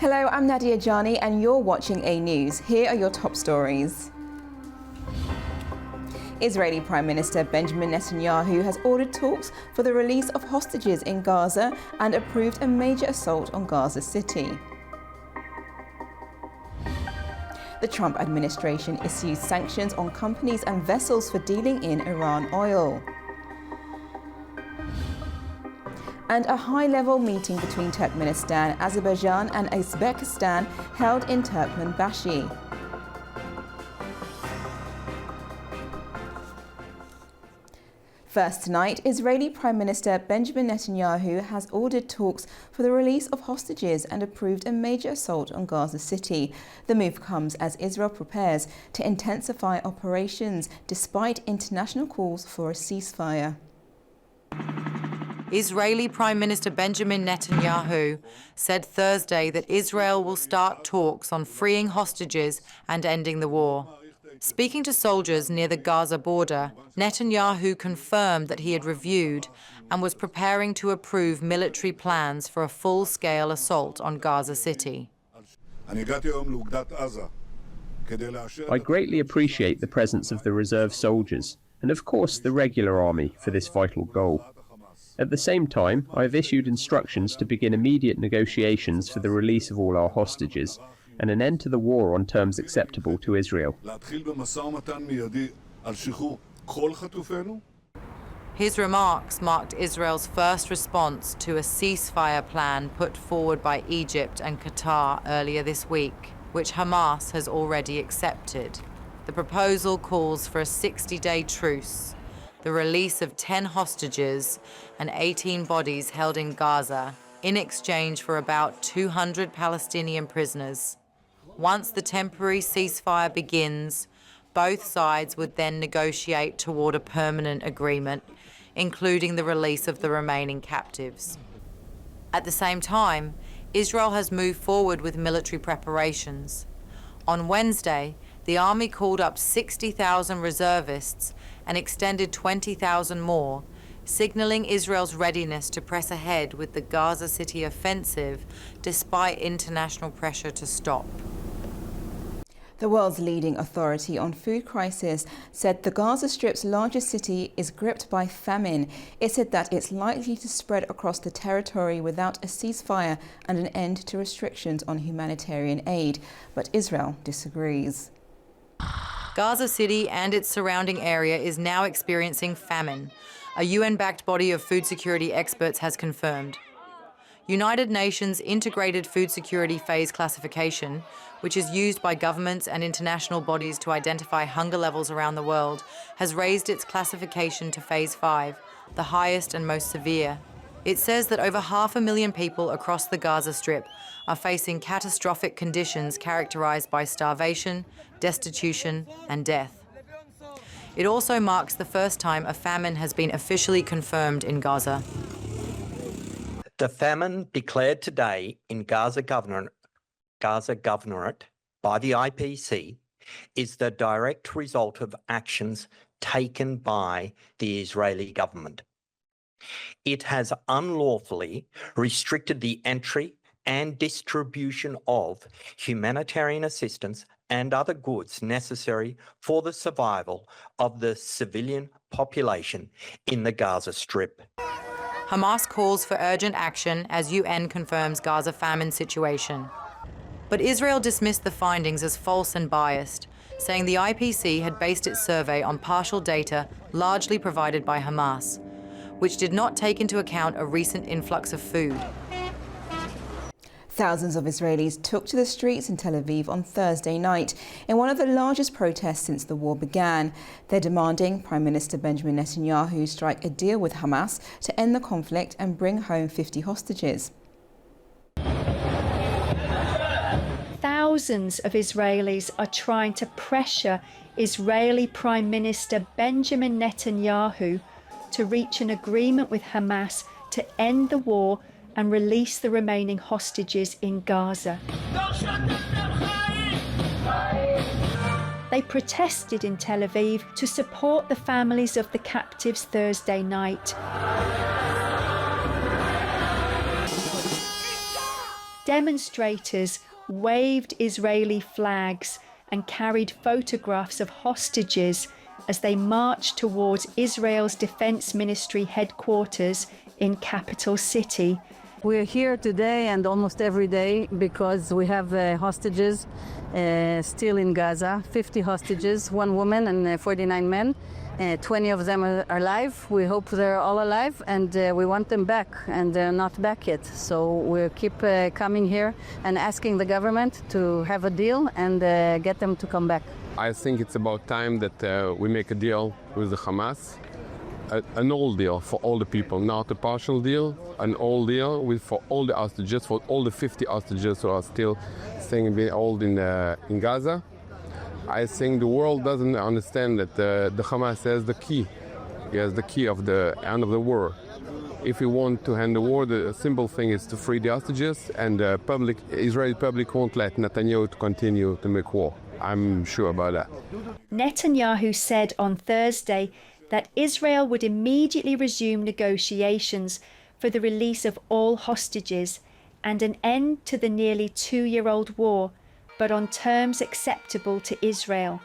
Hello, I'm Nadia Jani and you're watching AnewZ. Here are your top stories. Israeli Prime Minister Benjamin Netanyahu has ordered talks for the release of hostages in Gaza and approved a major assault on Gaza City. The Trump administration issues sanctions on companies and vessels for dealing in Iran oil. And a high-level meeting between Turkmenistan, Azerbaijan and Uzbekistan held in Turkmenbashi. First tonight, Israeli Prime Minister Benjamin Netanyahu has ordered talks for the release of hostages and approved a major assault on Gaza City. The move comes as Israel prepares to intensify operations despite international calls for a ceasefire. Israeli Prime Minister Benjamin Netanyahu said Thursday that Israel will start talks on freeing hostages and ending the war. Speaking to soldiers near the Gaza border, Netanyahu confirmed that he had reviewed and was preparing to approve military plans for a full-scale assault on Gaza City. I greatly appreciate the presence of the reserve soldiers and, of course, the regular army for this vital goal. At the same time, I have issued instructions to begin immediate negotiations for the release of all our hostages and an end to the war on terms acceptable to Israel. His remarks marked Israel's first response to a ceasefire plan put forward by Egypt and Qatar earlier this week, which Hamas has already accepted. The proposal calls for a 60-day truce, the release of 10 hostages and 18 bodies held in Gaza in exchange for about 200 Palestinian prisoners. Once the temporary ceasefire begins, both sides would then negotiate toward a permanent agreement, including the release of the remaining captives. At the same time, Israel has moved forward with military preparations. On Wednesday, the army called up 60,000 reservists and extended 20,000 more, signaling Israel's readiness to press ahead with the Gaza City offensive despite international pressure to stop. The world's leading authority on food crisis said the Gaza Strip's largest city is gripped by famine. It said that it's likely to spread across the territory without a ceasefire and an end to restrictions on humanitarian aid. But Israel disagrees. Gaza City and its surrounding area is now experiencing famine, a UN-backed body of food security experts has confirmed. United Nations Integrated Food Security Phase Classification, which is used by governments and international bodies to identify hunger levels around the world, has raised its classification to Phase 5, the highest and most severe. It says that over 500,000 people across the Gaza Strip are facing catastrophic conditions characterized by starvation, destitution, and death. It also marks the first time a famine has been officially confirmed in Gaza. The famine declared today in Gaza Governorate by the IPC is the direct result of actions taken by the Israeli government. It has unlawfully restricted the entry and distribution of humanitarian assistance and other goods necessary for the survival of the civilian population in the Gaza Strip. Hamas calls for urgent action as UN confirms Gaza famine situation. But Israel dismissed the findings as false and biased, saying the IPC had based its survey on partial data largely provided by Hamas, which did not take into account a recent influx of food. Thousands of Israelis took to the streets in Tel Aviv on Thursday night in one of the largest protests since the war began. They're demanding Prime Minister Benjamin Netanyahu strike a deal with Hamas to end the conflict and bring home 50 hostages. Thousands of Israelis are trying to pressure Israeli Prime Minister Benjamin Netanyahu to reach an agreement with Hamas to end the war and release the remaining hostages in Gaza. They protested in Tel Aviv to support the families of the captives Thursday night. Demonstrators waved Israeli flags and carried photographs of hostages as they marched towards Israel's Defense Ministry headquarters in capital city. We're here today and almost every day because we have hostages still in Gaza, 50 hostages, 1 woman and 49 men. 20 of them are alive. We hope they're all alive, and we want them back, and they're not back yet. So we'll keep coming here and asking the government to have a deal and get them to come back. I think it's about time that we make a deal with the Hamas, an old deal for all the people, not a partial deal, an old deal for all the hostages, for all the 50 hostages who are still staying in Gaza. I think the world doesn't understand that the Hamas has the key. He has the key of the end of the war. If we want to end the war, the simple thing is to free the hostages, and the Israeli public won't let Netanyahu to continue to make war. I'm sure about that. Netanyahu said on Thursday that Israel would immediately resume negotiations for the release of all hostages and an end to the nearly 2-year-old war, but on terms acceptable to Israel.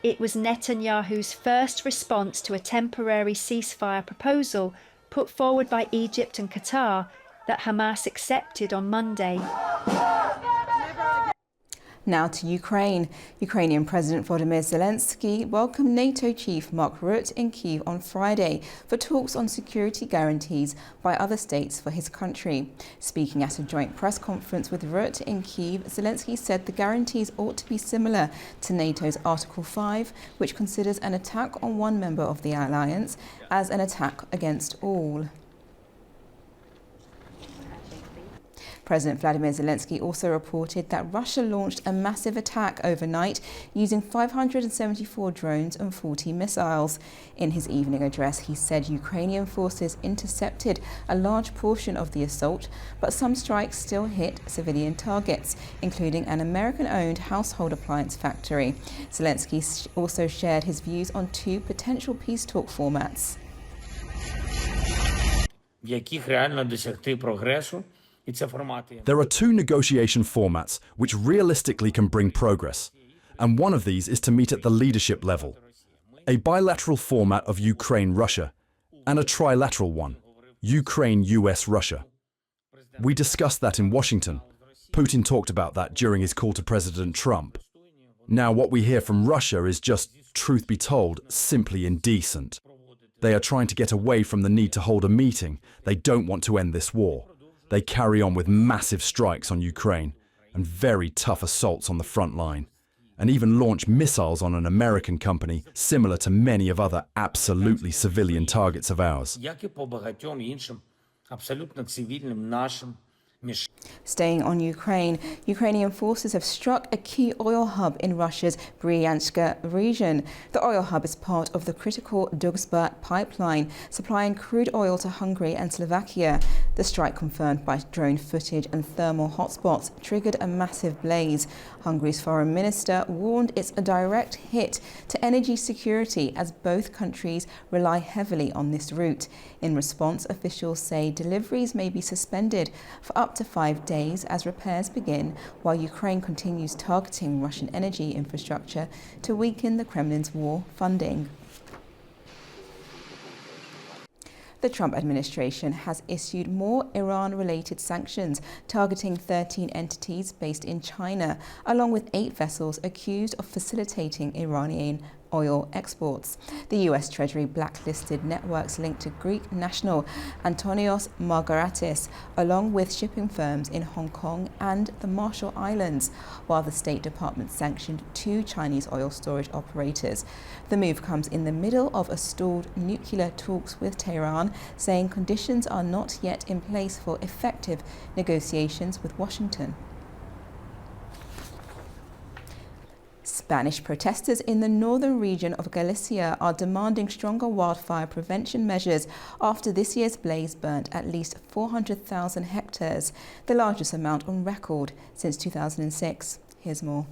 It was Netanyahu's first response to a temporary ceasefire proposal put forward by Egypt and Qatar that Hamas accepted on Monday. Now to Ukraine. Ukrainian President Volodymyr Zelensky welcomed NATO chief Mark Rutte in Kyiv on Friday for talks on security guarantees by other states for his country. Speaking at a joint press conference with Rutte in Kyiv, Zelensky said the guarantees ought to be similar to NATO's Article 5, which considers an attack on one member of the alliance as an attack against all. President Vladimir Zelensky also reported that Russia launched a massive attack overnight using 574 drones and 40 missiles. In his evening address, he said Ukrainian forces intercepted a large portion of the assault, but some strikes still hit civilian targets, including an American-owned household appliance factory. Zelensky also shared his views on 2 potential peace talk formats. There are 2 negotiation formats which realistically can bring progress, and one of these is to meet at the leadership level. A bilateral format of Ukraine-Russia, and a trilateral one, Ukraine-US-Russia. We discussed that in Washington. Putin talked about that during his call to President Trump. Now what we hear from Russia is just, truth be told, simply indecent. They are trying to get away from the need to hold a meeting. They don't want to end this war. They carry on with massive strikes on Ukraine and very tough assaults on the front line, and even launch missiles on an American company similar to many of other absolutely civilian targets of ours. Staying on Ukraine, Ukrainian forces have struck a key oil hub in Russia's Bryansk region. The oil hub is part of the critical Druzhba pipeline, supplying crude oil to Hungary and Slovakia. The strike, confirmed by drone footage and thermal hotspots, triggered a massive blaze. Hungary's foreign minister warned it's a direct hit to energy security as both countries rely heavily on this route. In response, officials say deliveries may be suspended for up to 5 days as repairs begin, while Ukraine continues targeting Russian energy infrastructure to weaken the Kremlin's war funding. The Trump administration has issued more Iran-related sanctions targeting 13 entities based in China, along with 8 vessels accused of facilitating Iranian oil exports. The US Treasury blacklisted networks linked to Greek national Antonios Margaratis, along with shipping firms in Hong Kong and the Marshall Islands, while the State Department sanctioned 2 Chinese oil storage operators. The move comes in the middle of a stalled nuclear talks with Tehran, saying conditions are not yet in place for effective negotiations with Washington. Spanish protesters in the northern region of Galicia are demanding stronger wildfire prevention measures after this year's blaze burnt at least 400,000 hectares, the largest amount on record since 2006. Here's more.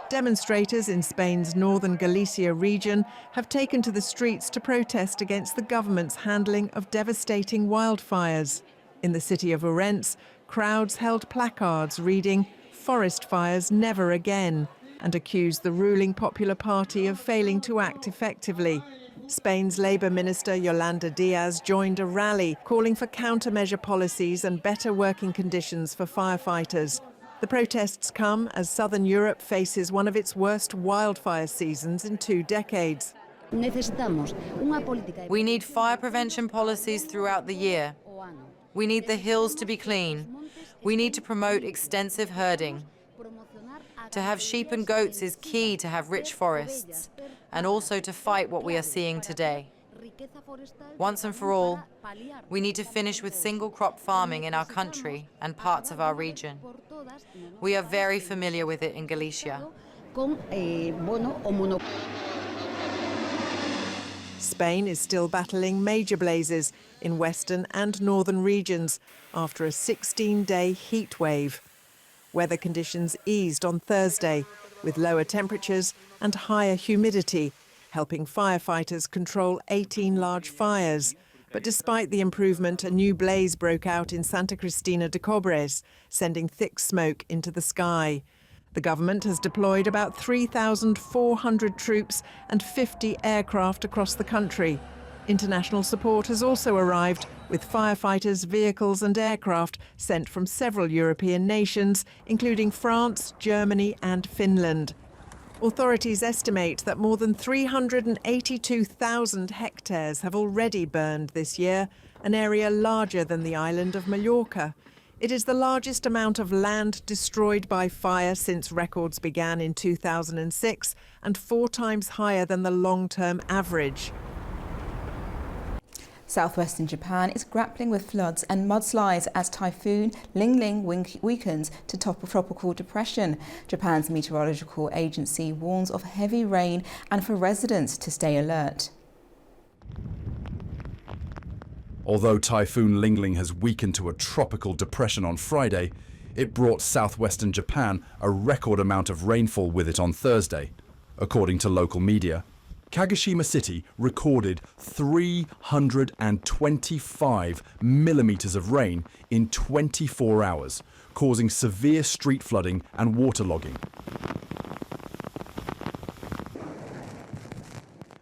Demonstrators in Spain's northern Galicia region have taken to the streets to protest against the government's handling of devastating wildfires. In the city of Orense, crowds held placards reading "Forest fires never again" and accused the ruling Popular Party of failing to act effectively. Spain's Labour Minister Yolanda Diaz joined a rally calling for countermeasure policies and better working conditions for firefighters. The protests come as southern Europe faces one of its worst wildfire seasons in 2 decades. We need fire prevention policies throughout the year. We need the hills to be clean. We need to promote extensive herding. To have sheep and goats is key to have rich forests, and also to fight what we are seeing today. Once and for all, we need to finish with single crop farming in our country and parts of our region. We are very familiar with it in Galicia. Spain is still battling major blazes in western and northern regions after a 16-day heat wave. Weather conditions eased on Thursday, with lower temperatures and higher humidity, helping firefighters control 18 large fires. But despite the improvement, a new blaze broke out in Santa Cristina de Cobres, sending thick smoke into the sky. The government has deployed about 3,400 troops and 50 aircraft across the country. International support has also arrived, with firefighters, vehicles and aircraft sent from several European nations, including France, Germany and Finland. Authorities estimate that more than 382,000 hectares have already burned this year, an area larger than the island of Mallorca. It is the largest amount of land destroyed by fire since records began in 2006 and 4 times higher than the long-term average. Southwestern Japan is grappling with floods and mudslides as Typhoon Ling weakens to tropical depression. Japan's meteorological agency warns of heavy rain and for residents to stay alert. Although Typhoon Ling has weakened to a tropical depression on Friday, it brought southwestern Japan a record amount of rainfall with it on Thursday. According to local media, Kagoshima City recorded 325 millimeters of rain in 24 hours, causing severe street flooding and waterlogging.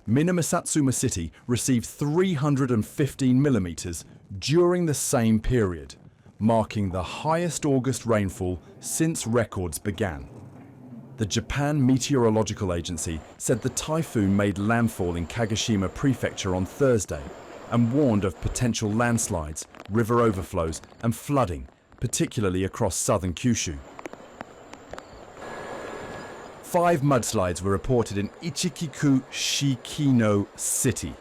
Minasatsuma City received 315 millimeters during the same period, marking the highest August rainfall since records began. The Japan Meteorological Agency said the typhoon made landfall in Kagoshima Prefecture on Thursday and warned of potential landslides, river overflows and flooding, particularly across southern Kyushu. 5 mudslides were reported in Ichikiku Shikino City,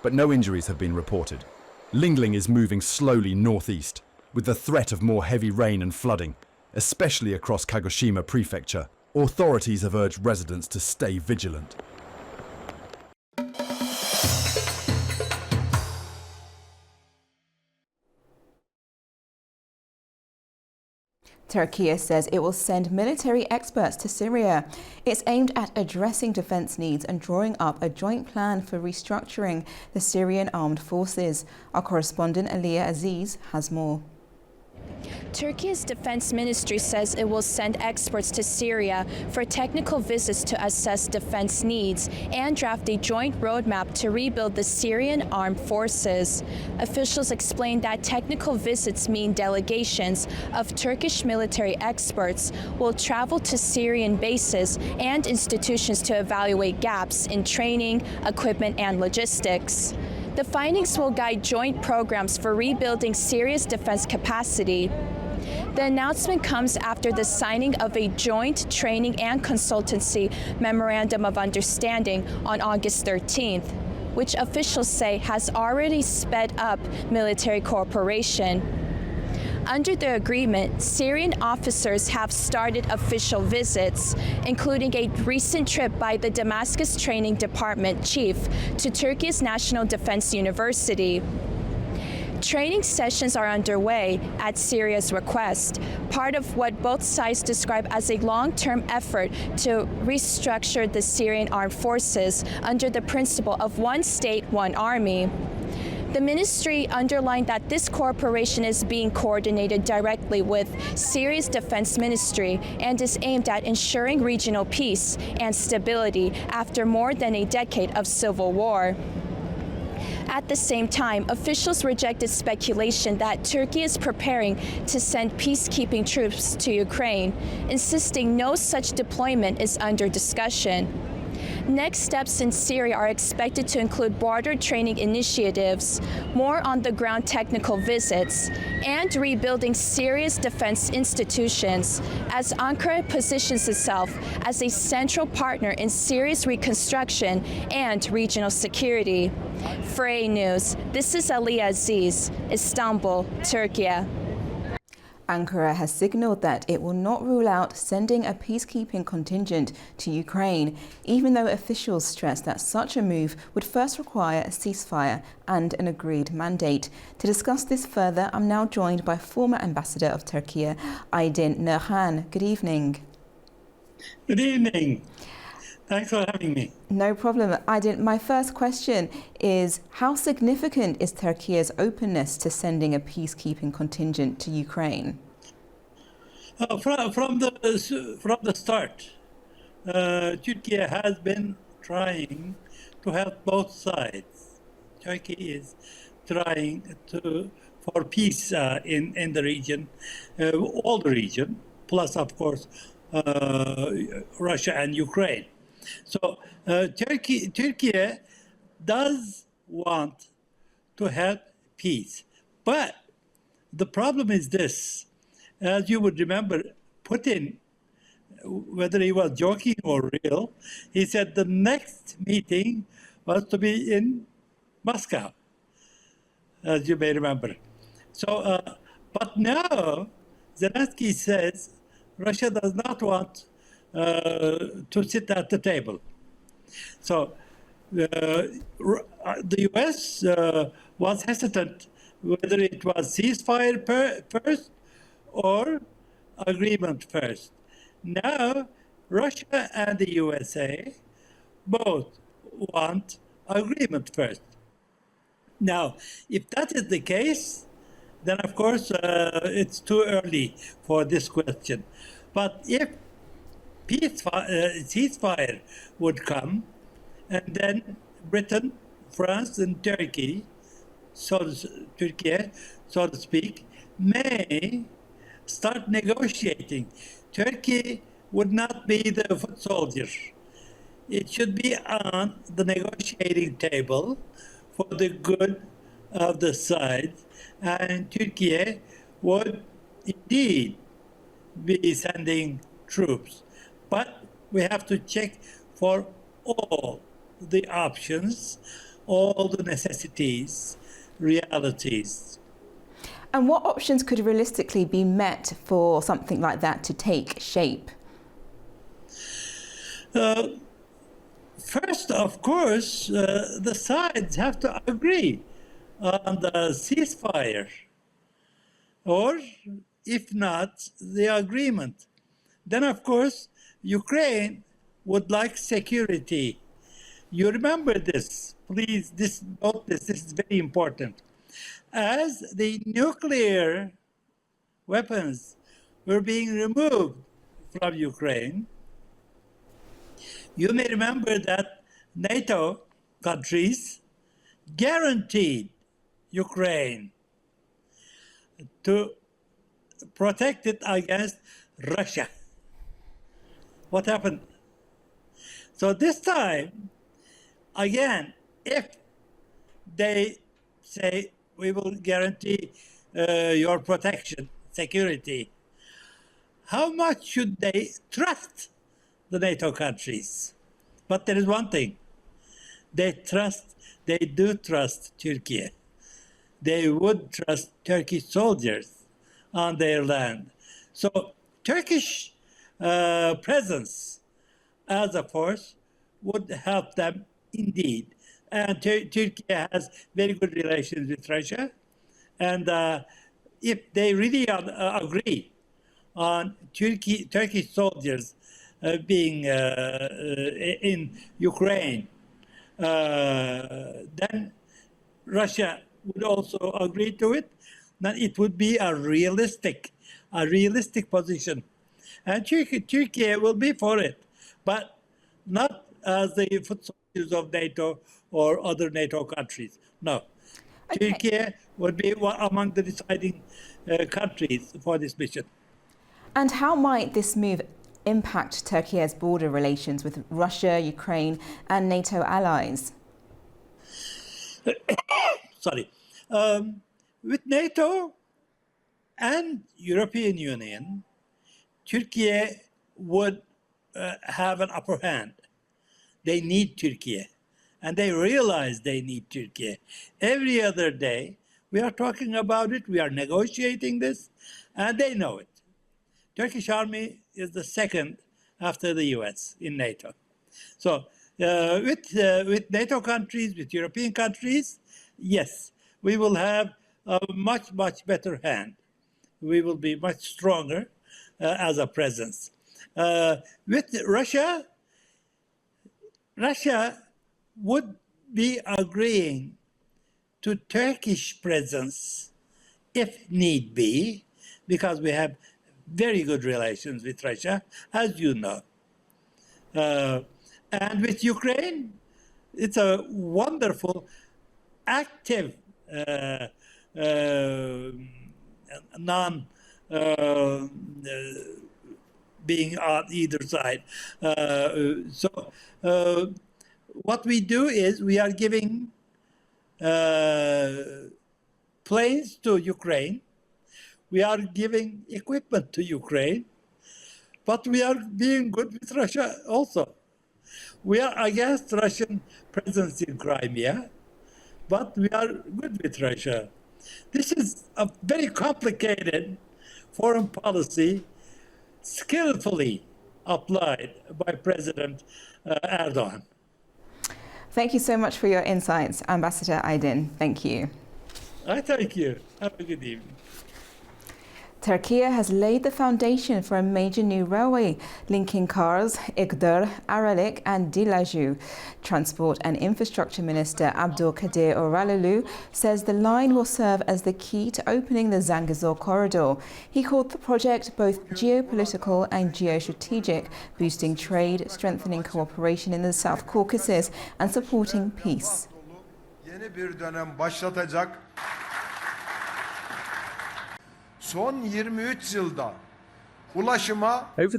but no injuries have been reported. Ling is moving slowly northeast, with the threat of more heavy rain and flooding, especially across Kagoshima Prefecture. Authorities have urged residents to stay vigilant. Turkey says it will send military experts to Syria. It's aimed at addressing defence needs and drawing up a joint plan for restructuring the Syrian armed forces. Our correspondent Aliyah Aziz has more. Turkey's defense ministry says it will send experts to Syria for technical visits to assess defense needs and draft a joint roadmap to rebuild the Syrian armed forces. Officials explained that technical visits mean delegations of Turkish military experts will travel to Syrian bases and institutions to evaluate gaps in training, equipment, and logistics. The findings will guide joint programs for rebuilding Syria's defense capacity. The announcement comes after the signing of a joint training and consultancy memorandum of understanding on August 13th, which officials say has already sped up military cooperation. Under the agreement, Syrian officers have started official visits, including a recent trip by the Damascus Training Department chief to Turkey's National Defense University. Training sessions are underway at Syria's request, part of what both sides describe as a long-term effort to restructure the Syrian armed forces under the principle of one state, one army. The ministry underlined that this cooperation is being coordinated directly with Syria's defense ministry and is aimed at ensuring regional peace and stability after more than a decade of civil war. At the same time, officials rejected speculation that Turkey is preparing to send peacekeeping troops to Ukraine, insisting no such deployment is under discussion. Next steps in Syria are expected to include border training initiatives, more on-the-ground technical visits, and rebuilding Syria's defense institutions, as Ankara positions itself as a central partner in Syria's reconstruction and regional security. For AnewZ, this is Aliyah Aziz, Istanbul, Turkey. Ankara has signalled that it will not rule out sending a peacekeeping contingent to Ukraine, even though officials stress that such a move would first require a ceasefire and an agreed mandate. To discuss this further, I'm now joined by former Ambassador of Turkey, Aydin Nurhan. Good evening. Good evening. Thanks for having me. No problem. Aydin, my first question is, how significant is Turkey's openness to sending a peacekeeping contingent to Ukraine? From the start, Turkey has been trying to help both sides. Turkey is trying for peace in the region, all the region, plus of course Russia and Ukraine. So Turkey does want to have peace, but the problem is this: as you would remember, Putin, whether he was joking or real, he said the next meeting was to be in Moscow, as you may remember. So, but now Zelensky says Russia does not want to sit at the table. So the US was hesitant whether it was ceasefire first or agreement first. Now Russia and the USA both want agreement first. Now, if that is the case, then of course it's too early for this question. But if ceasefire would come, and then Britain, France, and Turkey, Turkey, so to speak, may start negotiating. Turkey would not be the foot soldier. It should be on the negotiating table for the good of the side, and Turkey would indeed be sending troops. But we have to check for all the options, all the necessities, realities. And what options could realistically be met for something like that to take shape? First, of course, the sides have to agree on the ceasefire, or if not, the agreement. Then, of course, Ukraine would like security. You remember this, please, note this is very important. As the nuclear weapons were being removed from Ukraine, you may remember that NATO countries guaranteed Ukraine to protect it against Russia. What happened? So this time, again, if they say we will guarantee your protection, security, how much should they trust the NATO countries? But there is one thing: they do trust Turkey. They would trust Turkish soldiers on their land. So Turkish presence as a force would help them indeed. And Turkey has very good relations with Russia. And if they really agree on Turkish soldiers being in Ukraine, then Russia would also agree to it, then it would be a realistic position. And Turkey will be for it, but not as the foot soldiers of NATO or other NATO countries. No. Okay. Turkey would be among the deciding countries for this mission. And how might this move impact Turkey's border relations with Russia, Ukraine, and NATO allies? Sorry. With NATO and European Union, Turkey would have an upper hand. They need Turkey, and they realize they need Turkey. Every other day, we are talking about it, we are negotiating this, and they know it. Turkish army is the second after the US in NATO. So with NATO countries, with European countries, yes, we will have a much, much better hand. We will be much stronger as a presence. With Russia, Russia would be agreeing to Turkish presence if need be, because we have very good relations with Russia, as you know. And with Ukraine, it's a wonderful, active, being on either side. What we do is we are giving planes to Ukraine. We are giving equipment to Ukraine, but we are being good with Russia also. We are against Russian presence in Crimea, but we are good with Russia. This is a very complicated foreign policy, skillfully applied by President Erdogan. Thank you so much for your insights, Ambassador Aydin. Thank you. I thank you. Have a good evening. Turkey has laid the foundation for a major new railway linking Kars, Igdir, Aralık and Dilaju. Transport and Infrastructure Minister Abdulkadir Oralılu says the line will serve as the key to opening the Zangezur corridor. He called the project both geopolitical and geostrategic, boosting trade, strengthening cooperation in the South Caucasus and supporting peace. Over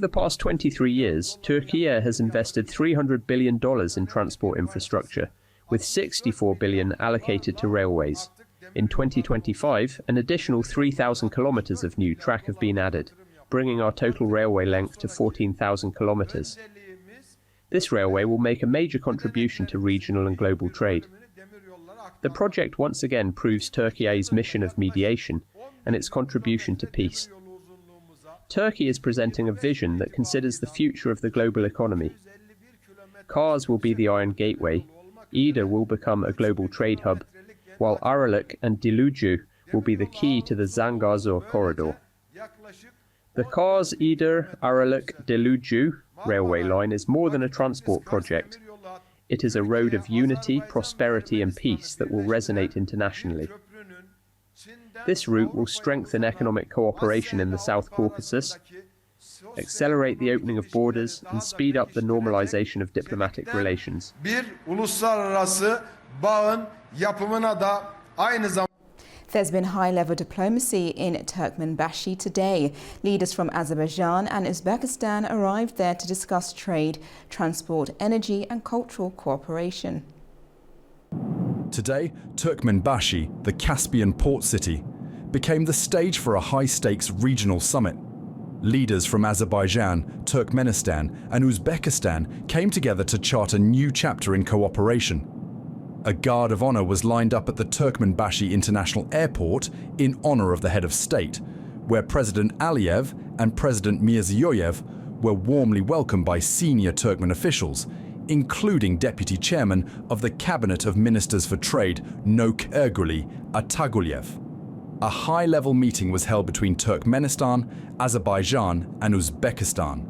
the past 23 years, Turkey has invested $300 billion in transport infrastructure, with $64 billion allocated to railways. In 2025, an additional 3,000 kilometers of new track have been added, bringing our total railway length to 14,000 kilometers. This railway will make a major contribution to regional and global trade. The project once again proves Turkey's mission of mediation and its contribution to peace. Turkey is presenting a vision that considers the future of the global economy. Kars will be the Iron Gateway, Igdir will become a global trade hub, while Aralık and Dilaju will be the key to the Zangezur corridor. The Kars, Igdir, Aralık, Dilaju railway line is more than a transport project. It is a road of unity, prosperity and peace that will resonate internationally. This route will strengthen economic cooperation in the South Caucasus, accelerate the opening of borders, and speed up the normalization of diplomatic relations. There's been high-level diplomacy in Turkmenbashi today. Leaders from Azerbaijan and Uzbekistan arrived there to discuss trade, transport, energy and cultural cooperation. Today, Turkmenbashi, the Caspian port city, became the stage for a high-stakes regional summit. Leaders from Azerbaijan, Turkmenistan and Uzbekistan came together to chart a new chapter in cooperation. A guard of honor was lined up at the Turkmenbashi International Airport in honor of the head of state, where President Aliyev and President Mirziyoyev were warmly welcomed by senior Turkmen officials, including Deputy Chairman of the Cabinet of Ministers for Trade, Nok Erguli Atagulyev. A high-level meeting was held between Turkmenistan, Azerbaijan and Uzbekistan.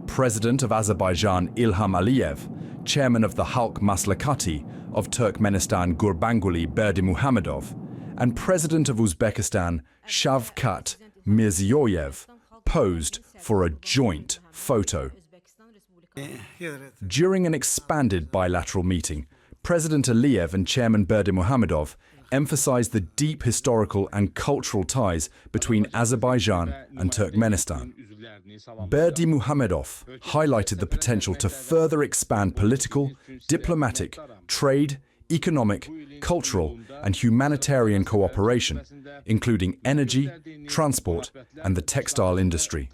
President of Azerbaijan Ilham Aliyev, Chairman of the Halk Maslakati, of Turkmenistan Gurbanguly Berdimuhamedov and President of Uzbekistan Shavkat Mirziyoyev posed for a joint photo. During an expanded bilateral meeting, President Aliyev and Chairman Berdimuhamedov emphasized the deep historical and cultural ties between Azerbaijan and Turkmenistan. Berdimuhamedov highlighted the potential to further expand political, diplomatic, trade, economic, cultural and humanitarian cooperation, including energy, transport and the textile industry.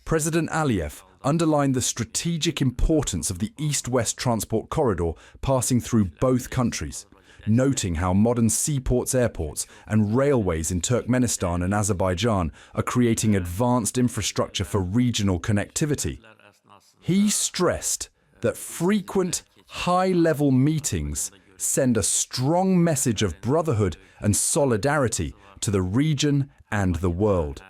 President Aliyev underlined the strategic importance of the east-west transport corridor passing through both countries, noting how modern seaports, airports and railways in Turkmenistan and Azerbaijan are creating advanced infrastructure for regional connectivity. He stressed that frequent, high-level meetings send a strong message of brotherhood and solidarity to the region and the world.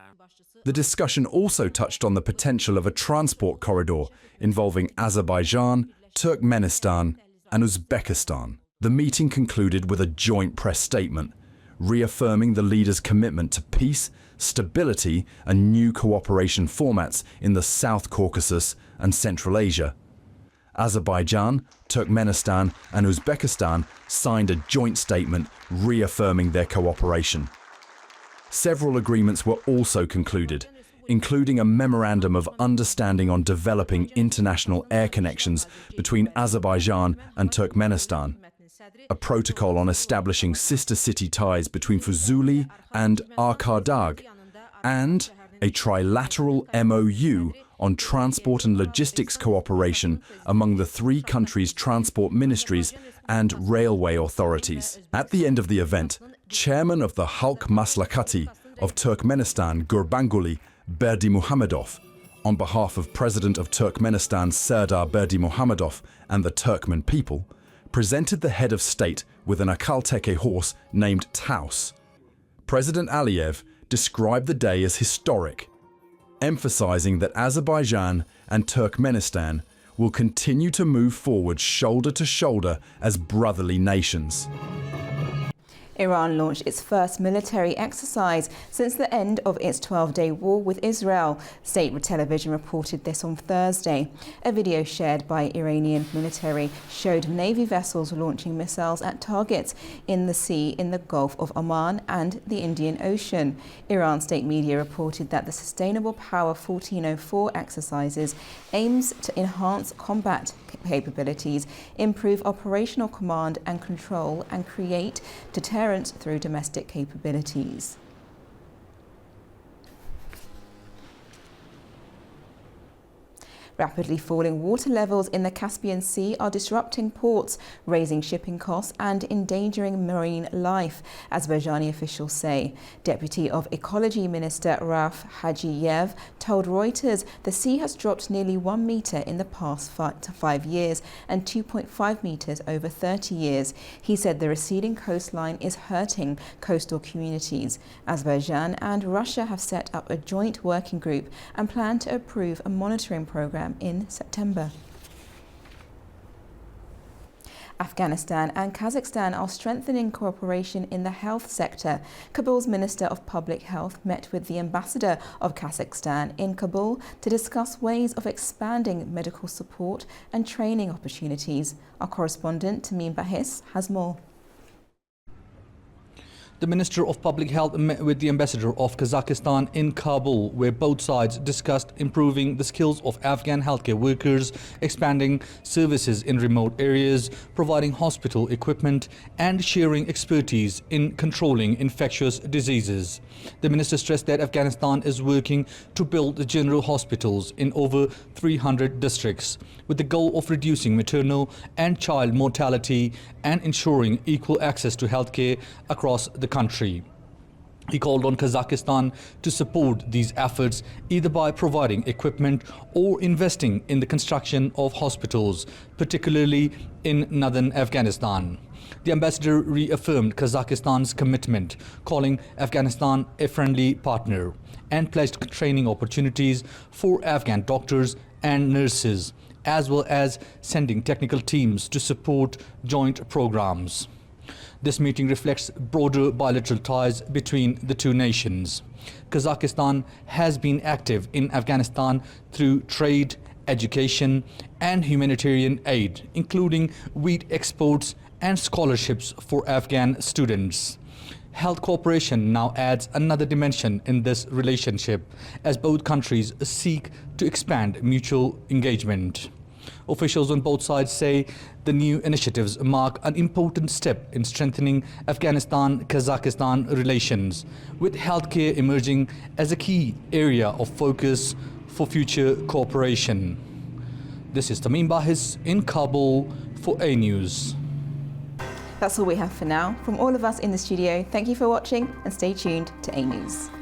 The discussion also touched on the potential of a transport corridor involving Azerbaijan, Turkmenistan and Uzbekistan. The meeting concluded with a joint press statement, reaffirming the leaders' commitment to peace, stability and new cooperation formats in the South Caucasus and Central Asia. Azerbaijan, Turkmenistan and Uzbekistan signed a joint statement reaffirming their cooperation. Several agreements were also concluded, including a memorandum of understanding on developing international air connections between Azerbaijan and Turkmenistan, a protocol on establishing sister city ties between Fuzuli and Arkhardag, and a trilateral MOU on transport and logistics cooperation among the three countries' transport ministries and railway authorities. At the end of the event, Chairman of the Halk Maslakati of Turkmenistan Gurbanguly Berdimuhamedov, on behalf of President of Turkmenistan Serdar Berdimuhamedov and the Turkmen people, presented the head of state with an Akalteke horse named Taus. President Aliyev described the day as historic, emphasizing that Azerbaijan and Turkmenistan will continue to move forward shoulder to shoulder as brotherly nations. Iran launched its first military exercise since the end of its 12-day war with Israel. State television reported this on Thursday. A video shared by Iranian military showed Navy vessels launching missiles at targets in the sea in the Gulf of Oman and the Indian Ocean. Iran state media reported that the Sustainable Power 1404 exercises aims to enhance combat capabilities, improve operational command and control, and create deterrence through domestic capabilities. Rapidly falling water levels in the Caspian Sea are disrupting ports, raising shipping costs and endangering marine life, Azerbaijani officials say. Deputy of Ecology Minister Rauf Hajiyev told Reuters the sea has dropped nearly 1 metre in the past 5 years and 2.5 metres over 30 years. He said the receding coastline is hurting coastal communities. Azerbaijan and Russia have set up a joint working group and plan to approve a monitoring programme in September. Afghanistan and Kazakhstan are strengthening cooperation in the health sector. Kabul's Minister of Public Health met with the ambassador of Kazakhstan in Kabul to discuss ways of expanding medical support and training opportunities. Our correspondent Tamim Bahis has more. The Minister of Public Health met with the ambassador of Kazakhstan in Kabul, where both sides discussed improving the skills of Afghan healthcare workers, expanding services in remote areas, providing hospital equipment, and sharing expertise in controlling infectious diseases. The minister stressed that Afghanistan is working to build general hospitals in over 300 districts, with the goal of reducing maternal and child mortality and ensuring equal access to healthcare across the country. He called on Kazakhstan to support these efforts either by providing equipment or investing in the construction of hospitals, particularly in northern Afghanistan. The ambassador reaffirmed Kazakhstan's commitment, calling Afghanistan a friendly partner, and pledged training opportunities for Afghan doctors and nurses as well as sending technical teams to support joint programs. This meeting reflects broader bilateral ties between the two nations. Kazakhstan has been active in Afghanistan through trade, education and humanitarian aid, including wheat exports and scholarships for Afghan students. Health cooperation now adds another dimension in this relationship as both countries seek to expand mutual engagement. Officials on both sides say the new initiatives mark an important step in strengthening Afghanistan-Kazakhstan relations, with healthcare emerging as a key area of focus for future cooperation. This is Turkmenbashi in Kabul for AnewZ. That's all we have for now. From all of us in the studio, thank you for watching and stay tuned to AnewZ.